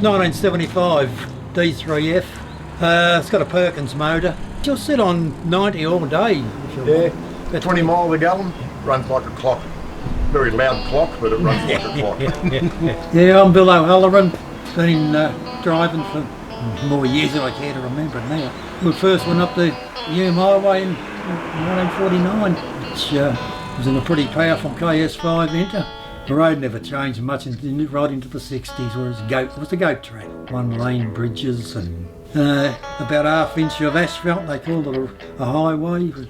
$1975 D3F. It's got a Perkins motor. You'll sit on 90 all day. Yeah, 20 miles a gallon, runs like a clock. Very loud clock, but it runs like a clock. Yeah, I'm Bill O'Halloran. Been driving for more years than I care to remember now. We first went up the Hume Highway in 1949, which was in a pretty powerful KS5 Inter. The road never changed much right into the 60s, where it was the goat track. One lane bridges and about ½ inch of asphalt. They called it a highway. But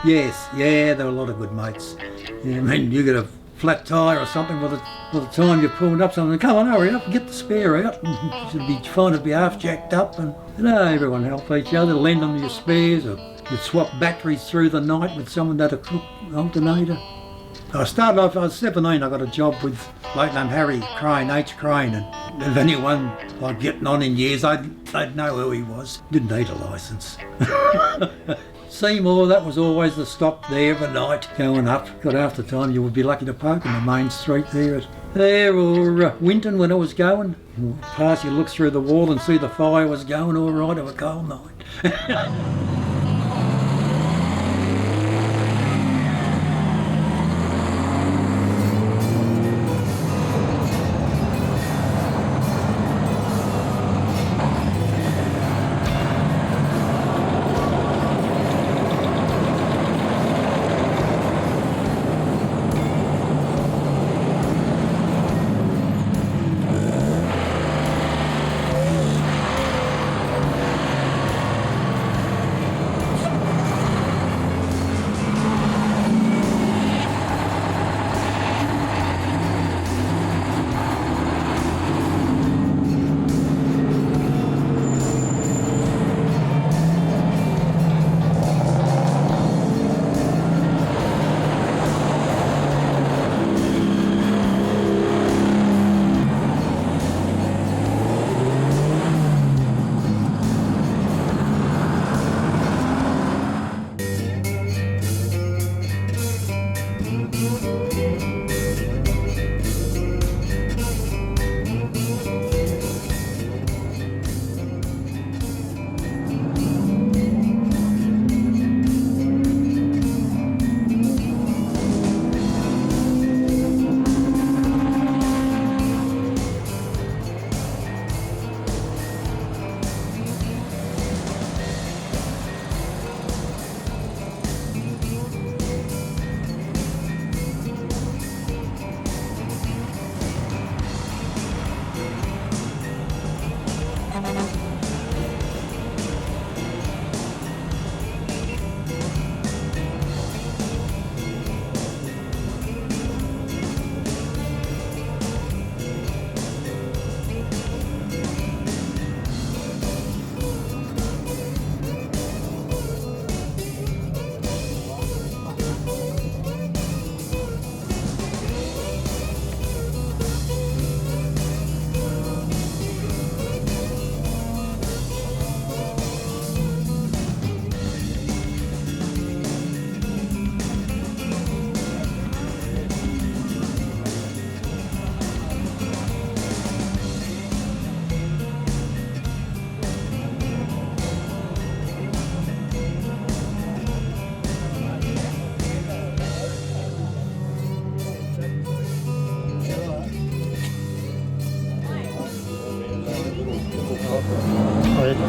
yes, yeah, there were a lot of good mates. Yeah, I mean, you get a flat tyre or something by the time you pulled up something, come on, hurry up, get the spare out. You should be fine to be half jacked up, and everyone helped each other, lend them your spares, or you'd swap batteries through the night with someone that had a crook alternator. I started off, I was 17, I got a job with a bloke named Harry Crane, H. Crane, and if anyone like getting on in years, they'd know who he was. Didn't need a licence. Seymour, that was always the stop there every night, going up. Got half the time you would be lucky to poke in the main street there. Or Winton when I was going. Past you look through the wall and see the fire was going all right of a coal mine.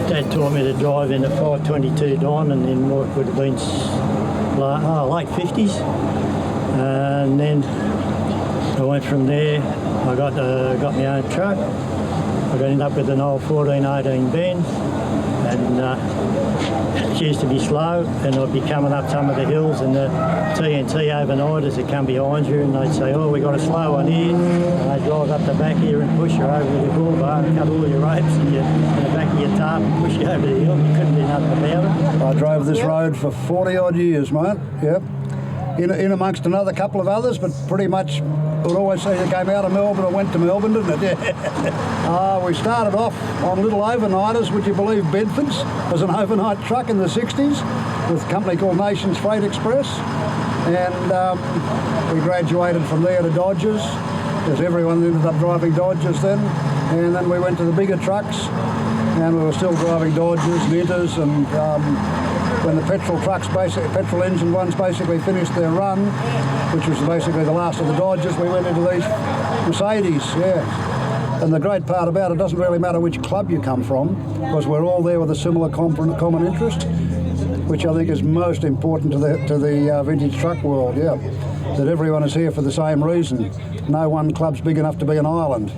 Dad taught me to drive in a 522 Diamond in what would have been late 50s, and then I went from there. I got my own truck. I ended up with an old 1418 Benz, and it used to be slow, and I'd be coming up some of the hills, and the TNT overnighters would come behind you, and they'd say, "Oh, we got a slow one here," and they'd drive up the back here and push you over with your bull bar and cut all your ropes and the back of your tarp and push you over the hill. You couldn't do nothing about it. I drove this road for 40 odd years, mate. Yep. In amongst another couple of others, but pretty much it would always say you came out of Melbourne or went to Melbourne, didn't it? We started off on little overnighters, would you believe Bedfords was an overnight truck in the 60s with a company called Nations Freight Express, and we graduated from there to Dodgers, because everyone ended up driving Dodgers then, and then we went to the bigger trucks, and we were still driving Dodgers, Nitters, and when the petrol trucks, petrol engine ones basically finished their run, which was basically the last of the Dodgers, we went into these Mercedes, yeah. And the great part about it, doesn't really matter which club you come from, because we're all there with a similar common interest, which I think is most important to the vintage truck world, yeah. That everyone is here for the same reason. No one club's big enough to be an island.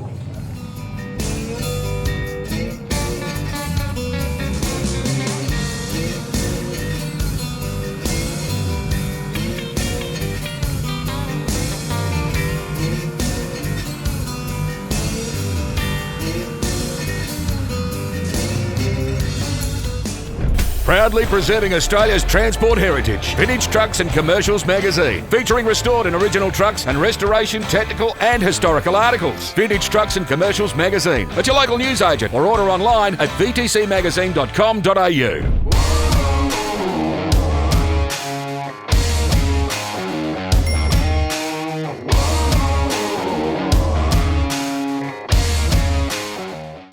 Proudly preserving Australia's transport heritage, Vintage Trucks and Commercials magazine, featuring restored and original trucks and restoration, technical and historical articles. Vintage Trucks and Commercials magazine. At your local newsagent or order online at vtcmagazine.com.au.